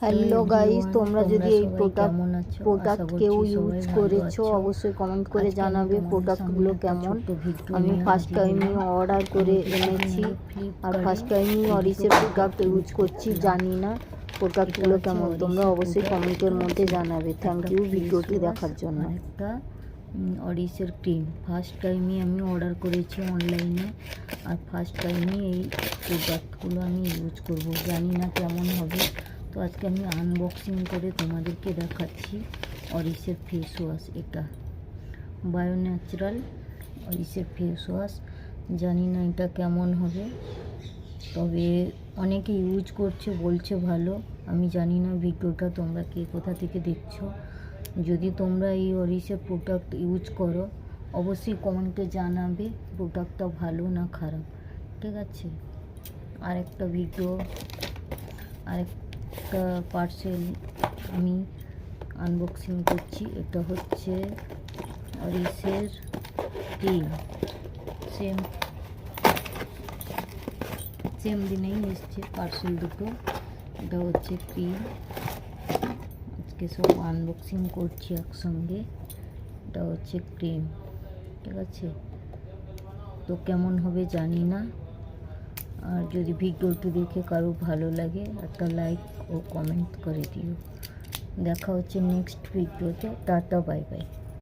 Hello guys, তোমরা যদি এই প্রোডাক্ট কেউ ইউজ করেছো অবশ্যই কমেন্ট করে জানাবে প্রোডাক্টগুলো কেমন। আমি ফার্স্ট টাইমই অর্ডার করে এনেছি আর ফার্স্ট টাইমই অরিসের প্রোডাক্ট ইউজ করছি, জানি না প্রোডাক্টগুলো কেমন। তোমরা অবশ্যই কমেন্টের মধ্যে জানাবে। থ্যাংক ইউ ভিডিওটি দেখার জন্য। একটা অরিসের ক্রিম ফার্স্ট টাইমই আমি অর্ডার করেছি অনলাইনে, আর ফার্স্ট টাইমই এই প্রোডাক্টগুলো আমি ইউজ করব, জানি না কেমন হবে। তো আজকে আমি আনবক্সিং করে তোমাদেরকে দেখাচ্ছি অরিসের ফেস ওয়াশ। এটা বায়ো ন্যাচারাল অরিসের ফেস ওয়াশ, জানি না এটা কেমন হবে, তবে অনেকে ইউজ করছে বলছে ভালো। আমি জানি না ভিডিওটা তোমরা কে কোথা থেকে দেখছো। যদি তোমরা এই অরিসের প্রোডাক্ট ইউজ করো অবশ্যই কমেন্টে জানাবে প্রোডাক্টটা ভালো না খারাপ, ঠিক আছে। আরেকটা ভিডিও, আরেকটা পার্সেল আমি আনবক্সিং করছি। এটা হচ্ছে অরিসের ক্রিম, সেম দিনেই এসছে পার্সেল দুটো। এটা হচ্ছে ক্রিম, আজকে সব আনবক্সিং করছি একসঙ্গে। এটা হচ্ছে ক্রিম, ঠিক আছে। তো কেমন হবে জানি না। আর যদি ভিডিওটি দেখে কারো ভালো লাগে একটা লাইক ও কমেন্ট করে দিও। দেখা হচ্ছে নেক্সট ভিডিওতে। Tata, bye bye.